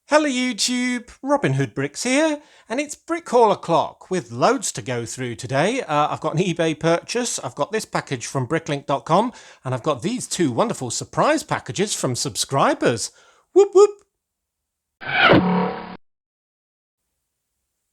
Hello YouTube, Robin Hood Bricks here, and it's Brick Haul O'Clock with loads to go through today. I've got an eBay purchase, I've got this package from bricklink.com, and I've got these two wonderful surprise packages from subscribers. Whoop whoop!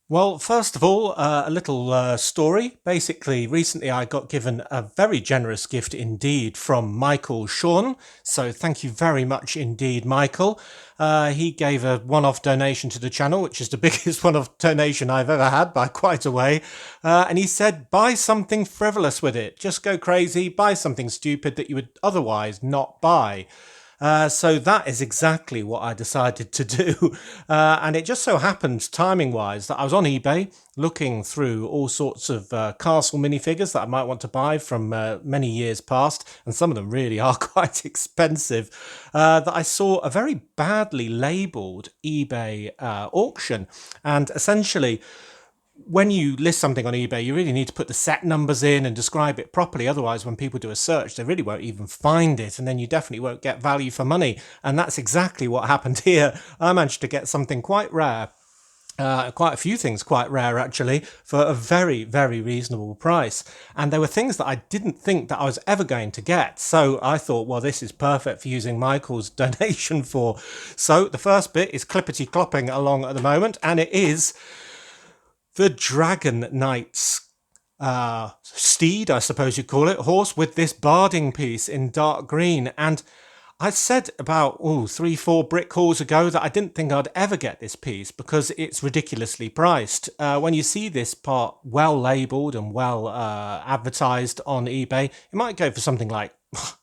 Well, first of all, a little story. Basically, recently I got given a very generous gift indeed from Michael Sean. So thank you very much indeed, Michael. He gave a one-off donation to the channel, which is the biggest one-off donation I've ever had by quite a way. And he said, buy something frivolous with it. Just go crazy, buy something stupid that you would otherwise not buy. So that is exactly what I decided to do. And it just so happened, timing-wise, that I was on eBay looking through all sorts of castle minifigures that I might want to buy from many years past, and some of them really are quite expensive, that I saw a very badly labelled eBay auction. And essentially, when you list something on eBay, you really need to put the set numbers in and describe it properly. Otherwise, when people do a search, they really won't even find it, and then you definitely won't get value for money. And that's exactly what happened here. I managed to get something quite rare, quite a few things quite rare actually, for a very, very reasonable price. And there were things that I didn't think that I was ever going to get. So I thought, well, this is perfect for using Michael's donation for. So the first bit is clippity clopping along at the moment, and it is the Dragon Knight's steed, I suppose you call it, horse, with this barding piece in dark green. And I said about 3-4 brick hauls ago that I didn't think I'd ever get this piece because it's ridiculously priced. When you see this part well labelled and well advertised on eBay, it might go for something like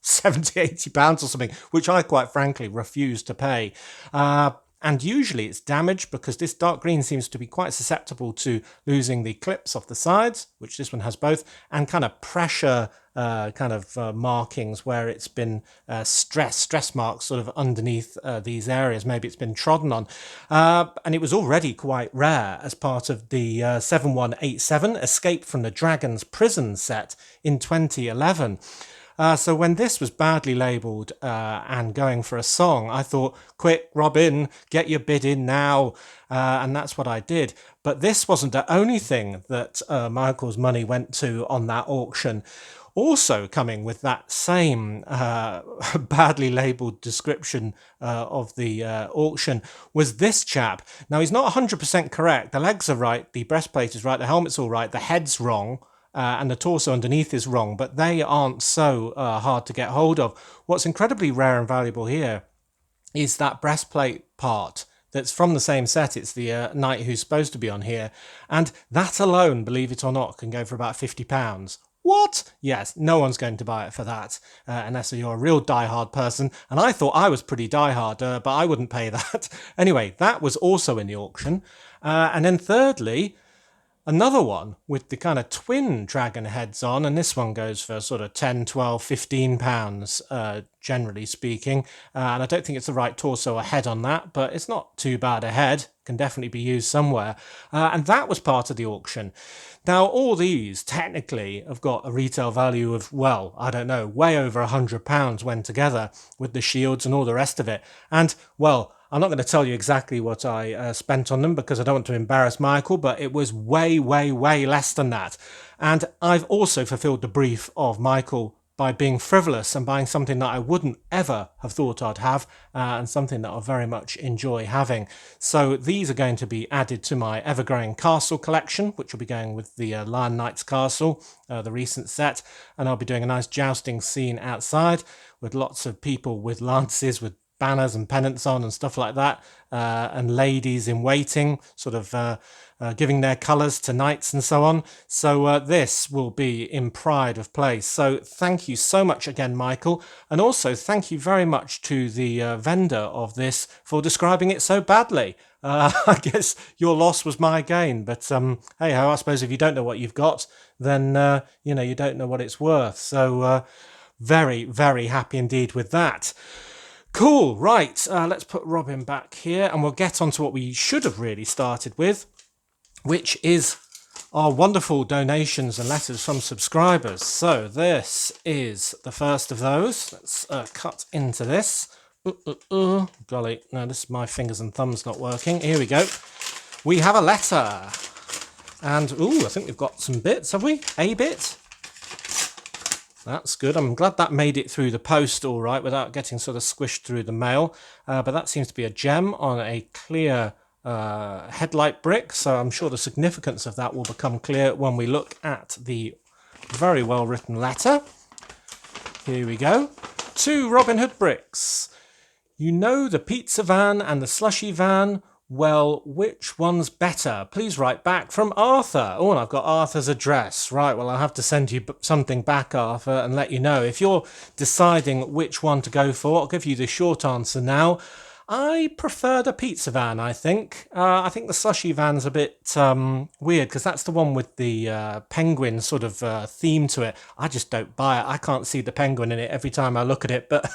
70, 80 pounds or something, which I quite frankly refuse to pay. And usually it's damaged because this dark green seems to be quite susceptible to losing the clips off the sides, which this one has both, and kind of pressure markings where it's been stress marks sort of underneath these areas. Maybe it's been trodden on. And it was already quite rare as part of the 7187 Escape from the Dragon's Prison set in 2011. So when this was badly labelled and going for a song, I thought, quick, Robin, get your bid in now. And that's what I did. But this wasn't the only thing that Michael's money went to on that auction. Also coming with that same badly labelled description of the auction was this chap. Now, he's not 100% correct. The legs are right, the breastplate is right, the helmet's all right, the head's wrong. And the torso underneath is wrong, but they aren't so hard to get hold of. What's incredibly rare and valuable here is that breastplate part that's from the same set. It's the knight who's supposed to be on here, and that alone, believe it or not, can go for about £50. What? Yes, no one's going to buy it for that, unless you're a real diehard person, and I thought I was pretty diehard, but I wouldn't pay that. Anyway, that was also in the auction. And then thirdly, another one with the kind of twin dragon heads on, and this one goes for sort of 10, 12, 15 pounds, generally speaking. And I don't think it's the right torso or head on that, but it's not too bad a head. Can definitely be used somewhere. And that was part of the auction. Now, all these technically have got a retail value of, well, I don't know, way over £100 when together with the shields and all the rest of it. And, well, I'm not going to tell you exactly what I spent on them because I don't want to embarrass Michael, but it was way, way, way less than that. And I've also fulfilled the brief of Michael by being frivolous and buying something that I wouldn't ever have thought I'd have, and something that I very much enjoy having. So these are going to be added to my ever-growing castle collection, which will be going with the Lion Knight's Castle, the recent set, and I'll be doing a nice jousting scene outside with lots of people with lances, with banners and pennants on and stuff like that, and ladies in waiting, sort of giving their colours to knights and so on. So this will be in pride of place. So thank you so much again, Michael, and also thank you very much to the vendor of this for describing it so badly. I guess your loss was my gain, but hey ho, I suppose if you don't know what you've got, then you don't know what it's worth. So very, very happy indeed with that. Cool, right, let's put Robin back here and we'll get on to what we should have really started with, which is our wonderful donations and letters from subscribers. So this is the first of those. Let's cut into this Golly, no, this is my fingers and thumbs not working. Here we go. We have a letter. And, I think we've got some bits, have we? A bit? That's good. I'm glad that made it through the post all right without getting sort of squished through the mail. But that seems to be a gem on a clear headlight brick. So I'm sure the significance of that will become clear when we look at the very well written letter. Here we go. To Robin Hood Bricks. You know the pizza van and the slushy van. Well, which one's better? Please write back from Arthur. Oh, and I've got Arthur's address. Right, well, I'll have to send you something back, Arthur, and let you know. If you're deciding which one to go for, I'll give you the short answer now. I prefer the pizza van, I think. I think the slushy van's a bit weird because that's the one with the penguin sort of theme to it. I just don't buy it. I can't see the penguin in it every time I look at it. But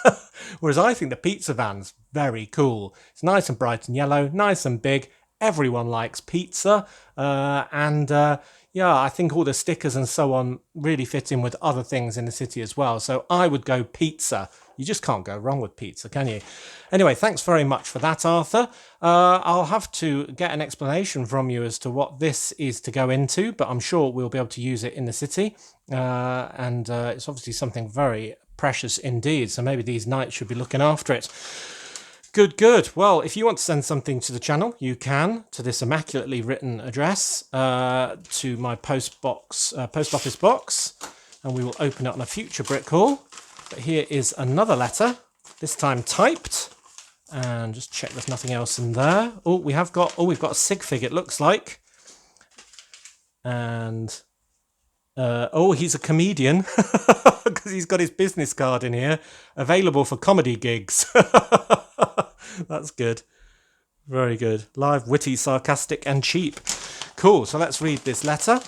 whereas I think the pizza van's very cool. It's nice and bright and yellow, nice and big. Everyone likes pizza. Yeah, I think all the stickers and so on really fit in with other things in the city as well. So I would go pizza. You just can't go wrong with pizza, can you? Anyway, thanks very much for that, Arthur. I'll have to get an explanation from you as to what this is to go into, but I'm sure we'll be able to use it in the city. It's obviously something very precious indeed, so maybe these knights should be looking after it. Good. Well, if you want to send something to the channel, you can to this immaculately written address to my post office box, and we will open it on a future brick haul. But here is another letter, this time typed, and just check there's nothing else in there. We've got a sig fig, it looks like, and he's a comedian because he's got his business card in here, available for comedy gigs. That's good. Very good. Live, witty, sarcastic, and cheap. Cool. So let's read this letter.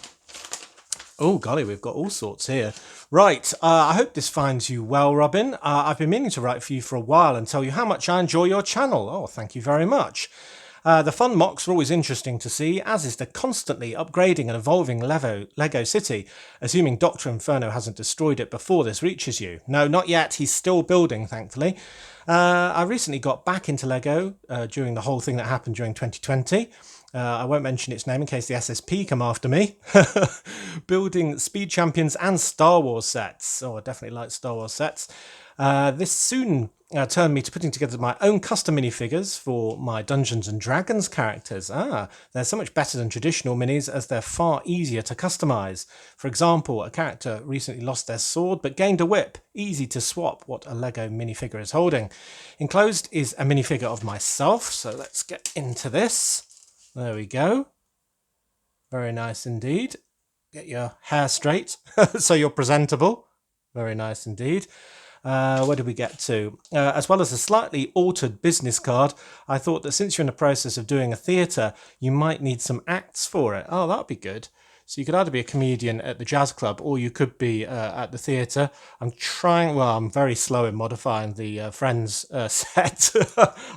Oh, golly, we've got all sorts here. Right. I hope this finds you well, Robin. I've been meaning to write for you for a while and tell you how much I enjoy your channel. Oh, thank you very much. The fun mocks are always interesting to see, as is the constantly upgrading and evolving Lego City, assuming Dr. Inferno hasn't destroyed it before this reaches you. No, not yet. He's still building, thankfully. I recently got back into Lego during the whole thing that happened during 2020. I won't mention its name in case the SSP come after me. Building Speed Champions and Star Wars sets. Oh, I definitely like Star Wars sets. This soon turned me to putting together my own custom minifigures for my Dungeons and Dragons characters. They're so much better than traditional minis as they're far easier to customize. For example, a character recently lost their sword but gained a whip. Easy to swap what a Lego minifigure is holding. Enclosed is a minifigure of myself, so let's get into this. There we go. Very nice indeed. Get your hair straight so you're presentable. Very nice indeed. Where did we get to? As well as a slightly altered business card, I thought that since you're in the process of doing a theatre, you might need some acts for it. Oh, that'd be good. So you could either be a comedian at the jazz club or you could be at the theatre. I'm very slow in modifying the Friends set.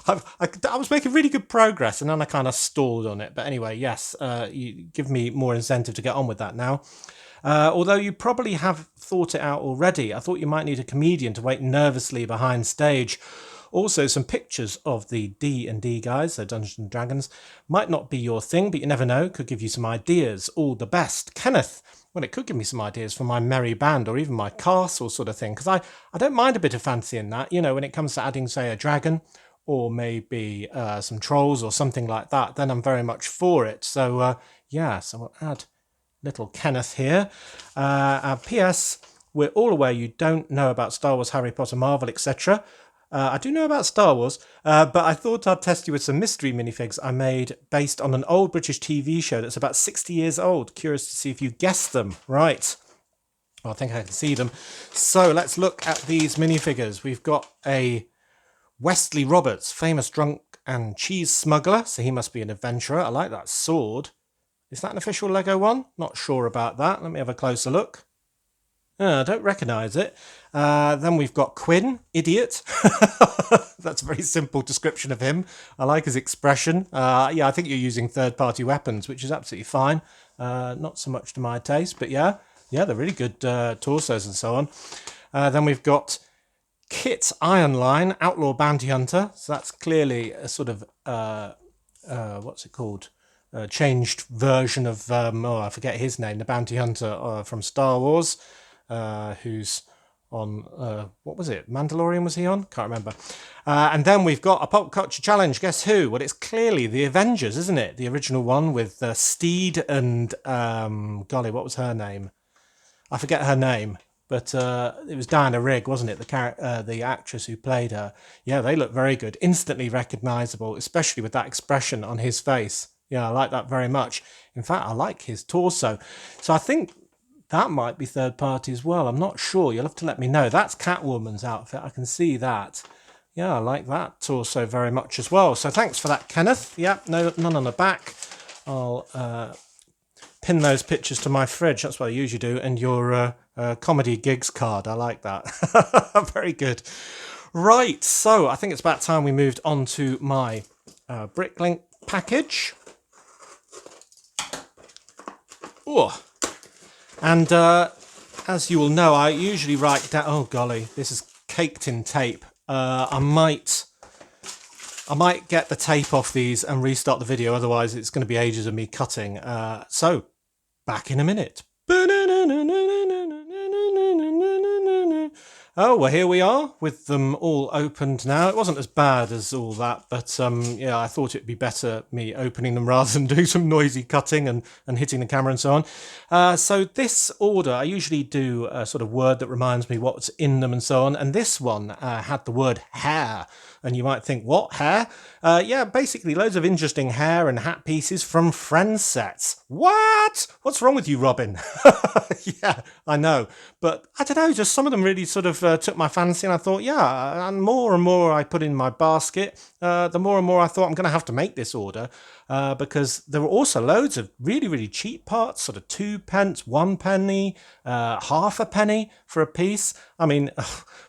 I was making really good progress and then I kind of stalled on it. But anyway, yes, you give me more incentive to get on with that now. Although you probably have thought it out already, I thought you might need a comedian to wait nervously behind stage. Also, some pictures of the D&D guys, so Dungeons and Dragons, might not be your thing, but you never know, could give you some ideas. All the best. Kenneth, well, it could give me some ideas for my merry band or even my castle sort of thing, because I don't mind a bit of fantasy in that, when it comes to adding, say, a dragon or maybe some trolls or something like that, then I'm very much for it. So, so we'll add little Kenneth here. P.S. We're all aware you don't know about Star Wars, Harry Potter, Marvel, etc. I do know about Star Wars, but I thought I'd test you with some mystery minifigs I made based on an old British TV show that's about 60 years old. Curious to see if you guessed them. Right. Well, I think I can see them. So let's look at these minifigures. We've got a Wesley Roberts, famous drunk and cheese smuggler. So he must be an adventurer. I like that sword. Is that an official Lego one? Not sure about that. Let me have a closer look. I don't recognise it. Then we've got Quinn, idiot. That's a very simple description of him. I like his expression. I think you're using third-party weapons, which is absolutely fine. Not so much to my taste, but yeah, they're really good torsos and so on. Then we've got Kit Iron Line, Outlaw Bounty Hunter. So that's clearly a sort of, what's it called? Changed version of, I forget his name, the bounty hunter from Star Wars, who's on, what was it? Mandalorian was he on? Can't remember. And then we've got a pop culture challenge. Guess who? Well, it's clearly the Avengers, isn't it? The original one with Steed and, golly, what was her name? I forget her name. But it was Diana Rigg, wasn't it? The actress who played her. Yeah, they look very good. Instantly recognisable, especially with that expression on his face. Yeah, I like that very much. In fact, I like his torso. So I think that might be third party as well. I'm not sure. You'll have to let me know. That's Catwoman's outfit. I can see that. Yeah, I like that torso very much as well. So thanks for that, Kenneth. Yep, no, none on the back. I'll pin those pictures to my fridge. That's what I usually do. And your comedy gigs card. I like that. Very good. Right, so I think it's about time we moved on to my Bricklink package. Oh, and as you will know, I usually write down. Oh golly, this is caked in tape. I might get the tape off these and restart the video. Otherwise, it's going to be ages of me cutting. So, back in a minute. Oh, well, here we are with them all opened now. It wasn't as bad as all that, but yeah, I thought it'd be better me opening them rather than doing some noisy cutting and hitting the camera and so on. So this order, I usually do a sort of word that reminds me what's in them and so on. And this one had the word hair. And you might think, what, hair? Yeah, basically loads of interesting hair and hat pieces from Friends sets. What? What's wrong with you, Robin? Yeah, I know. But I don't know, just some of them really sort of took my fancy, and I thought, yeah, and more I put in my basket, the more and more I thought I'm going to have to make this order, because there were also loads of really, really cheap parts, sort of 2p, 1 penny, half a penny for a piece. I mean,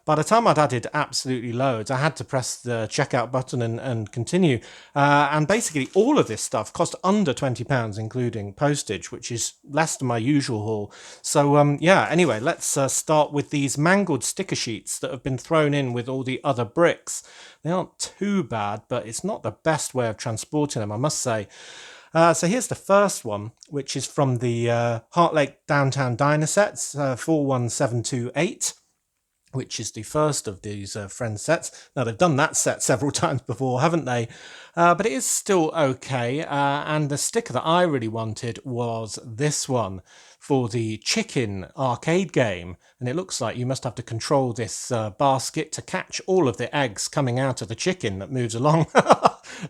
by the time I'd added absolutely loads, I had to press the checkout button and continue. And basically all of this stuff cost under £20, including postage, which is less than my usual haul. So yeah, anyway, let's start with these mangled sticker sheets that have been thrown in with all the other bricks. They aren't too bad, but it's not the best way of transporting them, I must say. So here's the first one, which is from the Heart Lake Downtown Diner sets, 41728. Which is the first of these Friends sets. Now, they've done that set several times before, haven't they? But it is still okay. And the sticker that I really wanted was this one for the chicken arcade game. And it looks like you must have to control this basket to catch all of the eggs coming out of the chicken that moves along.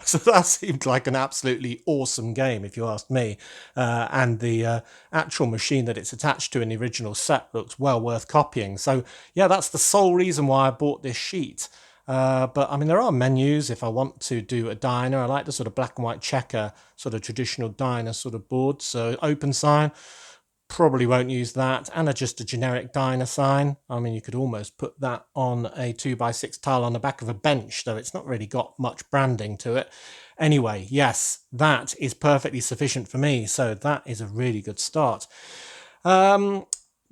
So that seemed like an absolutely awesome game, if you ask me. And the actual machine that it's attached to in the original set looks well worth copying. So yeah, that's the sole reason why I bought this sheet. But I mean, there are menus if I want to do a diner. I like the sort of black and white checker, sort of traditional diner sort of board. So open sign, probably won't use that. And just a generic diner sign. I mean, you could almost put that on a 2x6 tile on the back of a bench, though it's not really got much branding to it. Anyway, yes, that is perfectly sufficient for me. So that is a really good start.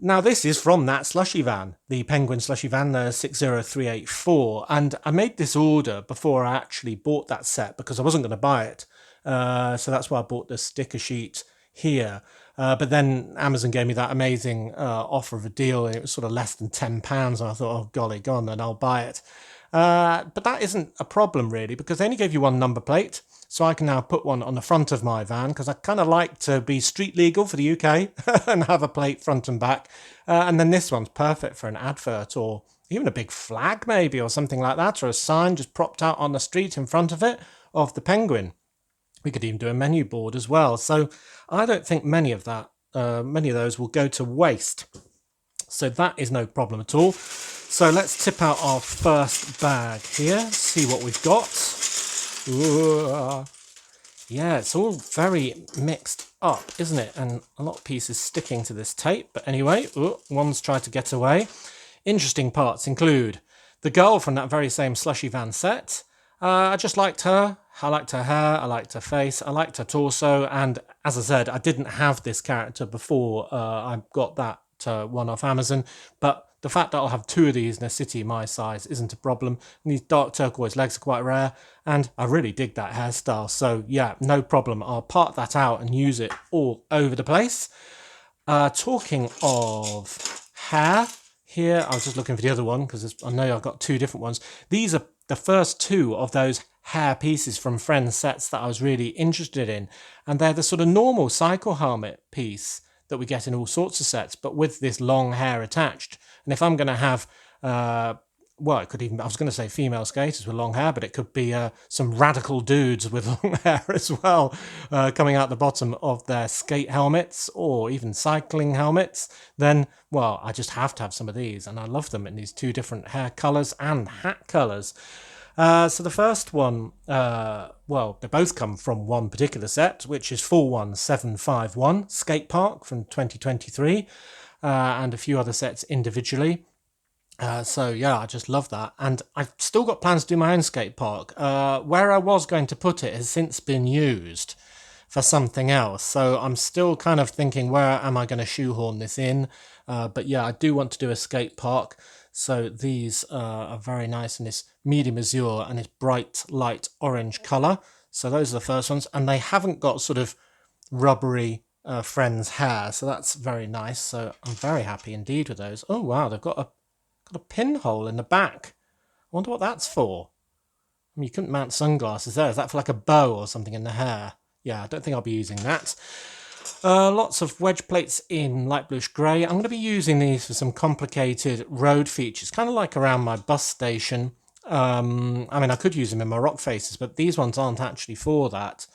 Now, this is from that slushy van, the Penguin slushy van, the 60384. And I made this order before I actually bought that set because I wasn't going to buy it. So that's why I bought the sticker sheet here. But then Amazon gave me that amazing offer of a deal, and it was sort of less than £10. And I thought, oh, golly, go on then, I'll buy it. But that isn't a problem, really, because they only gave you one number plate. So I can now put one on the front of my van because I kind of like to be street legal for the UK and have a plate front and back. And then this one's perfect for an advert or even a big flag maybe or something like that, or a sign just propped out on the street in front of it of the Penguin. We could even do a menu board as well. So I don't think many of those will go to waste. So that is no problem at all. So let's tip out our first bag here, see what we've got. Ooh. Yeah, it's all very mixed up, isn't it? And a lot of pieces sticking to this tape. But anyway, one's tried to get away. Interesting parts include the girl from that very same slushy van set. I just liked her. I liked her hair. I liked her face. I liked her torso. And as I said, I didn't have this character before I got that one off Amazon. But the fact that I'll have 2 of these in a city my size isn't a problem. And these dark turquoise legs are quite rare, and I really dig that hairstyle. So yeah, no problem. I'll part that out and use it all over the place. Talking of hair, here I was just looking for the other one because I know I've got 2 different ones. These are the first 2 of those hair pieces from Friends sets that I was really interested in, and they're the sort of normal cycle helmet piece that we get in all sorts of sets, but with this long hair attached. And if I'm going to have well, it could even, I was going to say female skaters with long hair, but it could be some radical dudes with long hair as well, coming out the bottom of their skate helmets or even cycling helmets, then, well, I just have to have some of these, and I love them in these 2 different hair colours and hat colours. So the first one, well, they both come from one particular set, which is 41751 Skate Park from 2023, and a few other sets individually. So yeah, I just love that, and I've still got plans to do my own skate park. Where I was going to put it has since been used for something else, so I'm still kind of thinking, where am I going to shoehorn this in? But yeah, I do want to do a skate park. So these are very nice in this medium azure and this bright light orange colour. So those are the first ones, and they haven't got sort of rubbery Friends hair, so that's very nice. So I'm very happy indeed with those. Oh wow, they've got a pinhole in the back. I wonder what that's for. I mean, you couldn't mount sunglasses there. Is that for like a bow or something in the hair? Yeah, I don't think I'll be using that. Lots of wedge plates in light bluish grey. I'm going to be using these for some complicated road features, kind of like around my bus station. I mean, I could use them in my rock faces, but these ones aren't actually for that.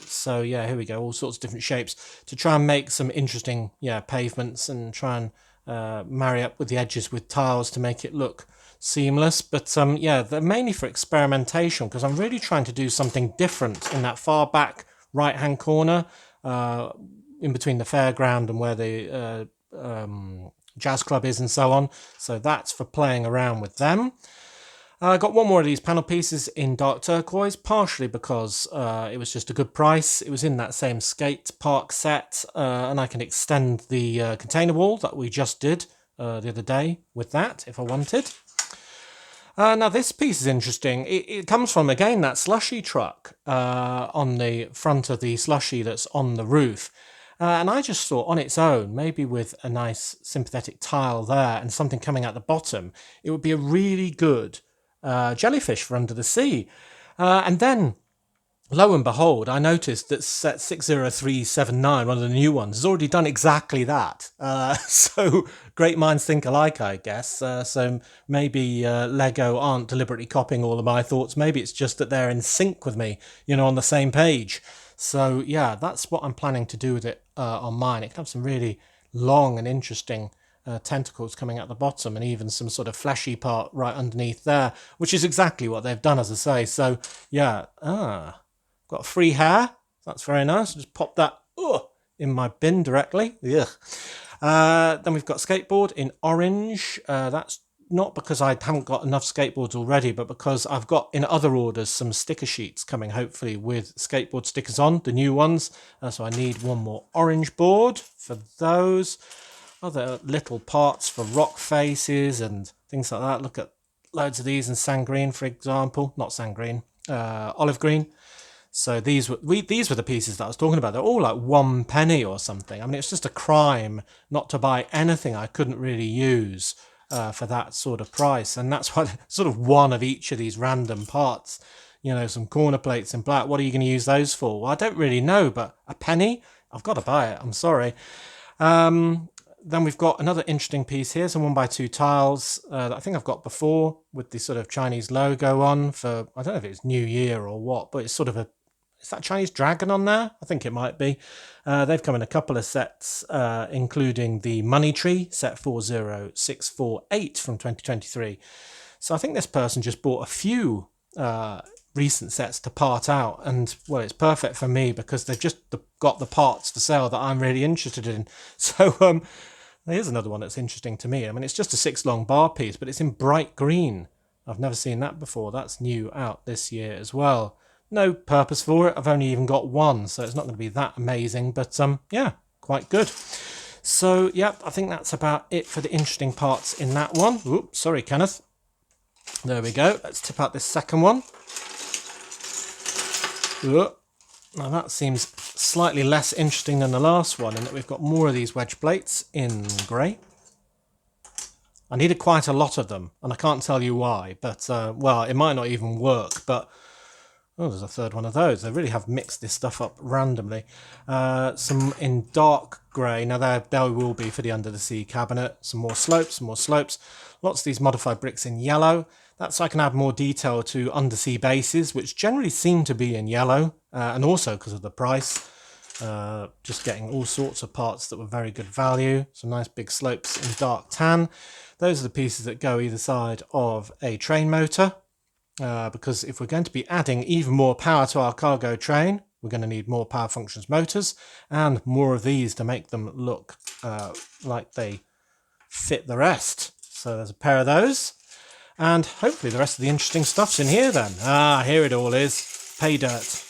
So yeah, here we go. All sorts of different shapes to try and make some interesting, pavements, and try and marry up with the edges with tiles to make it look seamless. But yeah, they're mainly for experimentation, because I'm really trying to do something different in that far back right hand corner, in between the fairground and where the jazz club is and so on. So that's for playing around with them. I got one more of these panel pieces in dark turquoise, partially because it was just a good price. It was in that same skate park set, and I can extend the container wall that we just did the other day with that if I wanted. Now this piece is interesting. It comes from, again, that slushy truck on the front of the slushy that's on the roof. And I just thought on its own, maybe with a nice sympathetic tile there and something coming out the bottom, it would be a really good jellyfish for under the sea. And then, lo and behold, I noticed that set 60379, one of the new ones, has already done exactly that. So great minds think alike, I guess. So maybe Lego aren't deliberately copying all of my thoughts. Maybe it's just that they're in sync with me, on the same page. So yeah, that's what I'm planning to do with it on mine. It can have some really long and interesting tentacles coming out the bottom, and even some sort of fleshy part right underneath there, which is exactly what they've done, as I say. So yeah, got free hair. That's very nice. Just pop that in my bin directly. Then we've got skateboard in orange. That's not because I haven't got enough skateboards already, but because I've got in other orders some sticker sheets coming, hopefully with skateboard stickers on, the new ones. So I need one more orange board for those. Other little parts for rock faces and things like that. Look at loads of these in sand green, for example. Not sand green, olive green. So these were the pieces that I was talking about. They're all like 1 penny or something. I mean, it's just a crime not to buy anything I couldn't really use for that sort of price. And that's why sort of one of each of these random parts. Some corner plates in black. What are you going to use those for? Well, I don't really know, but a penny? I've got to buy it. I'm sorry. Then we've got another interesting piece here, some 1x2 tiles that I think I've got before, with the sort of Chinese logo on for, I don't know if it's New Year or what, but it's sort of is that Chinese dragon on there? I think it might be. They've come in a couple of sets, including the Money Tree, set 40648 from 2023. So I think this person just bought a few recent sets to part out, and well, it's perfect for me because they've just got the parts for sale that I'm really interested in. So here's another one that's interesting to me. I mean, it's just a 6 long bar piece, but it's in bright green. I've never seen that before. That's new out this year as well. No purpose for it. I've only even got one, so it's not going to be that amazing, but yeah, quite good. So, yep, I think that's about it for the interesting parts in that one. Oops, sorry, Kenneth. There we go. Let's tip out this second one. Now that seems slightly less interesting than the last one in that we've got more of these wedge plates in grey. I needed quite a lot of them, and I can't tell you why, but, well, it might not even work, but, oh, there's a third one of those. They really have mixed this stuff up randomly. Some in dark grey. Now, there will be for the under the sea cabinet. Some more slopes, Lots of these modified bricks in yellow. That's so I can add more detail to undersea bases, which generally seem to be in yellow, and also because of the price. Just getting all sorts of parts that were very good value. Some nice big slopes in dark tan. Those are the pieces that go either side of a train motor, because if we're going to be adding even more power to our cargo train, we're going to need more power functions motors and more of these to make them look like they fit the rest. So there's a pair of those. And hopefully the rest of the interesting stuff's in here then. Ah, here it all is. Pay dirt.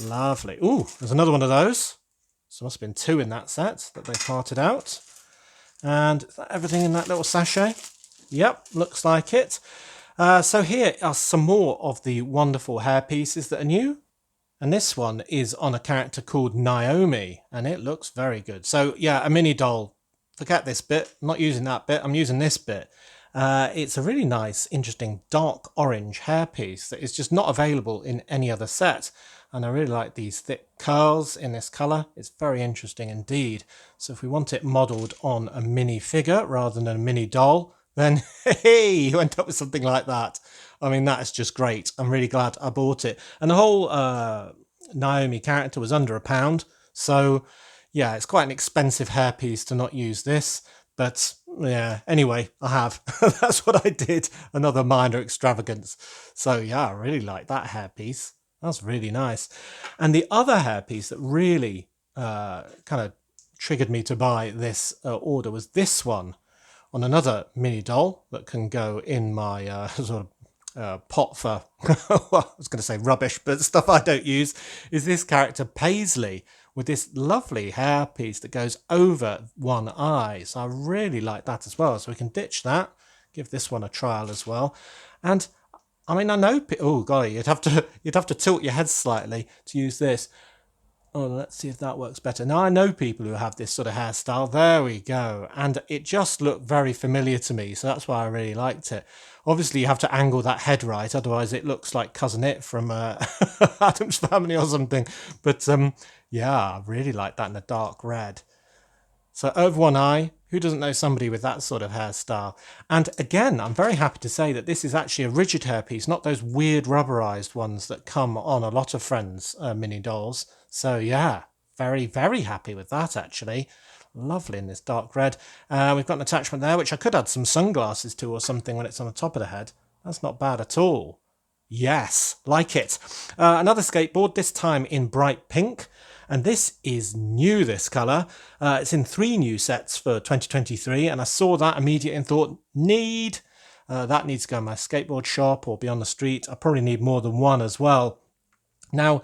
Lovely. Ooh, there's another one of those. So must have been 2 in that set that they parted out. And is that everything in that little sachet? Yep, looks like it. So here are some more of the wonderful hair pieces that are new. And this one is on a character called Naomi, and it looks very good. So yeah, a mini doll. Forget this bit. I'm not using that bit. I'm using this bit. It's a really nice, interesting dark orange hairpiece that is just not available in any other set. And I really like these thick curls in this colour. It's very interesting indeed. So if we want it modelled on a mini figure rather than a mini doll, then hey, you end up with something like that. I mean, that is just great. I'm really glad I bought it. And the whole Naomi character was under £1. So yeah, it's quite an expensive hairpiece to not use this. But yeah, anyway, I have. That's what I did. Another minor extravagance. So yeah, I really like that hairpiece. That's really nice. And the other hairpiece that really kind of triggered me to buy this order was this one on another mini doll that can go in my sort of pot for, well, I was going to say rubbish, but stuff I don't use, is this character Paisley with this lovely hairpiece that goes over one eye. So I really like that as well. So we can ditch that, give this one a trial as well. And I mean, I know, oh golly, you'd have to tilt your head slightly to use this. Oh, let's see if that works better. Now, I know people who have this sort of hairstyle. There we go. And it just looked very familiar to me, so that's why I really liked it. Obviously, you have to angle that head right, otherwise it looks like Cousin It from Addams Family or something. But yeah, I really like that in the dark red. So over one eye, who doesn't know somebody with that sort of hairstyle? And again, I'm very happy to say that this is actually a rigid hairpiece, not those weird rubberized ones that come on a lot of Friends mini dolls. So yeah, very, very happy with that actually. Lovely in this dark red. We've got an attachment there, which I could add some sunglasses to or something when it's on the top of the head. That's not bad at all. Yes, like it. Another skateboard, this time in bright pink. And this is new, this colour. It's in 3 new sets for 2023, and I saw that immediately and thought, that needs to go in my skateboard shop or be on the street. I probably need more than one as well. Now,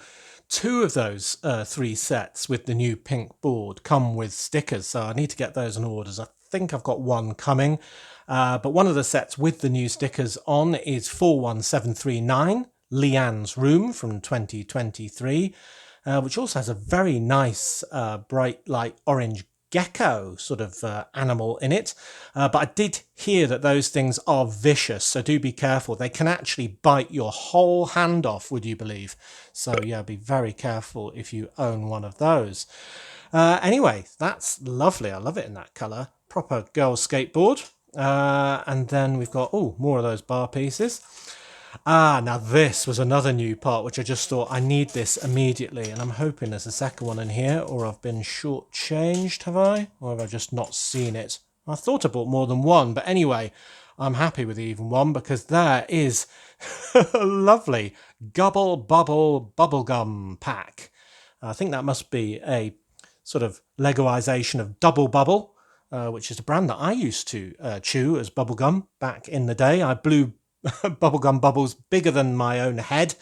2 of those 3 sets with the new pink board come with stickers, so I need to get those on orders. I think I've got one coming, but one of the sets with the new stickers on is 41739, Leanne's Room from 2023. Which also has a very nice bright light orange gecko sort of animal in it. But I did hear that those things are vicious, so do be careful. They can actually bite your whole hand off, would you believe? So yeah, be very careful if you own one of those. Anyway, that's lovely. I love it in that colour. Proper girl skateboard. And then we've got, more of those bar pieces. Now this was another new part, which I just thought I need this immediately, and I'm hoping there's a second one in here, or I've been shortchanged, have I? Or have I just not seen it? I thought I bought more than one, but anyway, I'm happy with even one, because there is a lovely Gubble Bubble Bubblegum pack. I think that must be a sort of Legoization of Double Bubble, which is a brand that I used to chew as bubblegum back in the day. I blew bubblegum bubbles bigger than my own head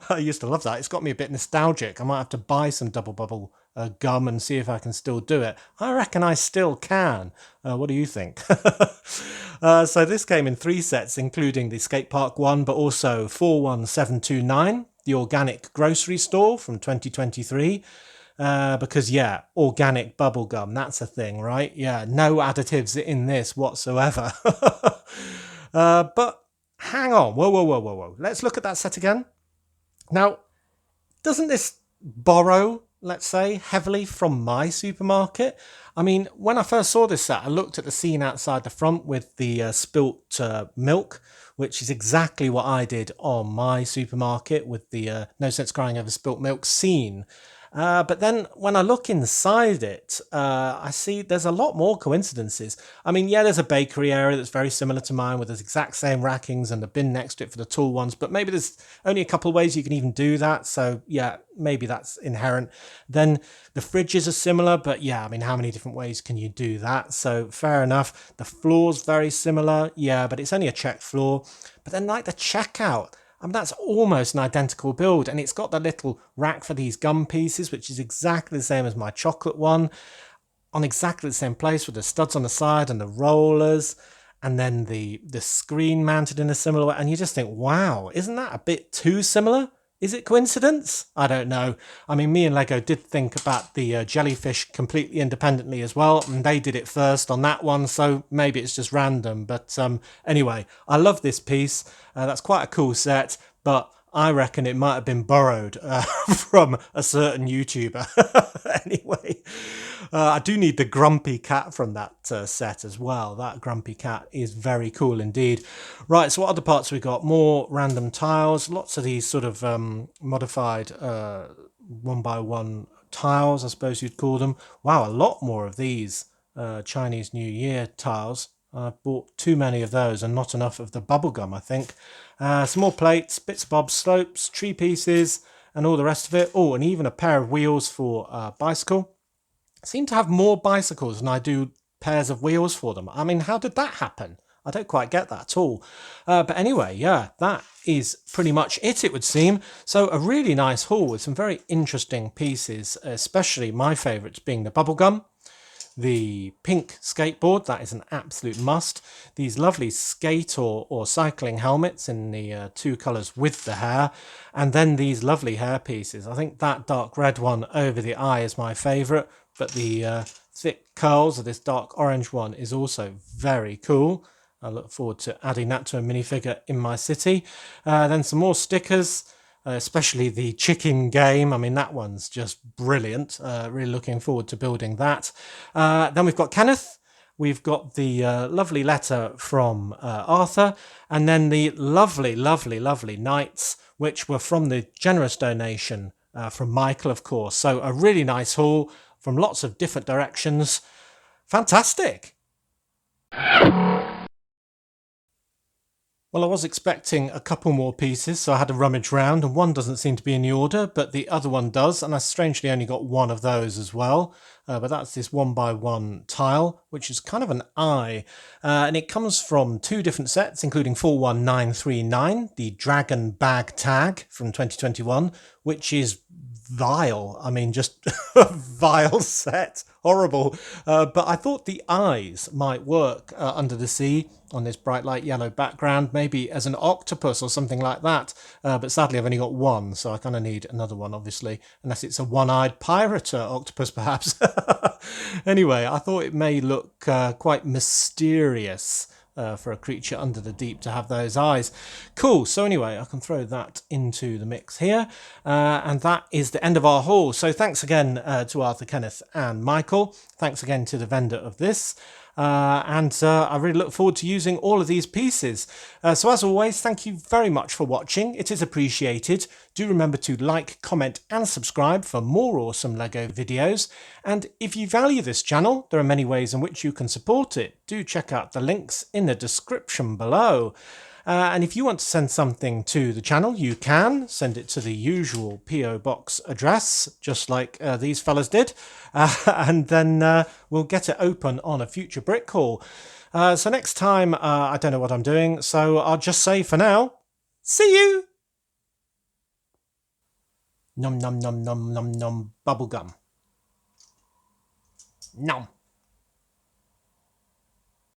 I used to love that. It's got me a bit nostalgic. I might have to buy some double bubble gum and see if I can still do it. I reckon I still can. What do you think? So this came in 3 sets, including the skate park one, but also 41729, the organic grocery store from 2023. Because yeah, organic bubblegum, that's a thing, right? Yeah, no additives in this whatsoever. But hang on, whoa. Let's look at that set again. Now, doesn't this borrow, let's say, heavily from my supermarket? I mean, when I first saw this set, I looked at the scene outside the front with the spilt milk, which is exactly what I did on my supermarket with the no sense crying over spilt milk scene. But then when I look inside it, I see there's a lot more coincidences. I mean, yeah, there's a bakery area that's very similar to mine with the exact same rackings and the bin next to it for the tall ones, but maybe there's only a couple of ways you can even do that. So yeah, maybe that's inherent. Then the fridges are similar, but yeah, I mean, how many different ways can you do that? So fair enough. The floor's very similar. Yeah, but it's only a check floor. But then like the checkout, I mean, that's almost an identical build, and it's got the little rack for these gum pieces, which is exactly the same as my chocolate one, on exactly the same place with the studs on the side and the rollers, and then the screen mounted in a similar way. And you just think, wow, isn't that a bit too similar? Is it coincidence? I don't know. I mean, me and Lego did think about the jellyfish completely independently as well, and they did it first on that one, so maybe it's just random. But anyway, I love this piece. That's quite a cool set, but I reckon it might have been borrowed from a certain YouTuber. Anyway, I do need the grumpy cat from that set as well. That grumpy cat is very cool indeed. Right, so what other parts we got? More random tiles, lots of these sort of modified 1x1 tiles, I suppose you'd call them. Wow, a lot more of these Chinese New Year tiles. I've bought too many of those and not enough of the bubblegum, I think. Some more plates, bits of bobs, slopes, tree pieces, and all the rest of it. Oh, and even a pair of wheels for a bicycle. I seem to have more bicycles than I do pairs of wheels for them. I mean, how did that happen? I don't quite get that at all. But anyway, yeah, that is pretty much it would seem. So a really nice haul with some very interesting pieces, especially my favourites being the bubblegum. The pink skateboard, that is an absolute must. These lovely skate or cycling helmets in the 2 colours with the hair. And then these lovely hair pieces. I think that dark red one over the eye is my favourite, but the thick curls of this dark orange one is also very cool. I look forward to adding that to a minifigure in my city. Then some more stickers. Especially the chicken game. I mean, that one's just brilliant. Really looking forward to building that. Then we've got Kenneth. We've got the lovely letter from Arthur. And then the lovely knights, which were from the generous donation from Michael, of course. So a really nice haul from lots of different directions. Fantastic. Well, I was expecting a couple more pieces, so I had to rummage round, and one doesn't seem to be in the order, but the other one does, and I strangely only got one of those as well. But that's this 1x1 tile, which is kind of an eye, and it comes from 2 different sets, including 41939, the Dragon Bag Tag from 2021, which is vile. I mean, just a vile set. Horrible. But I thought the eyes might work under the sea on this bright light yellow background, maybe as an octopus or something like that. But sadly, I've only got one, so I kind of need another one, obviously, unless it's a one-eyed pirate octopus, perhaps. Anyway, I thought it may look quite mysterious for a creature under the deep to have those eyes. Cool. So anyway, I can throw that into the mix here. And that is the end of our haul. So thanks again to Arthur, Kenneth and Michael. Thanks again to the vendor of this. And I really look forward to using all of these pieces. So as always, thank you very much for watching. It is appreciated. Do remember to like, comment and subscribe for more awesome LEGO videos. And if you value this channel, there are many ways in which you can support it. Do check out the links in the description below. And if you want to send something to the channel, you can send it to the usual PO box address, just like these fellas did, and then we'll get it open on a future brick haul. So next time, I don't know what I'm doing, so I'll just say for now, see you! Nom nom nom nom nom nom bubblegum. Nom.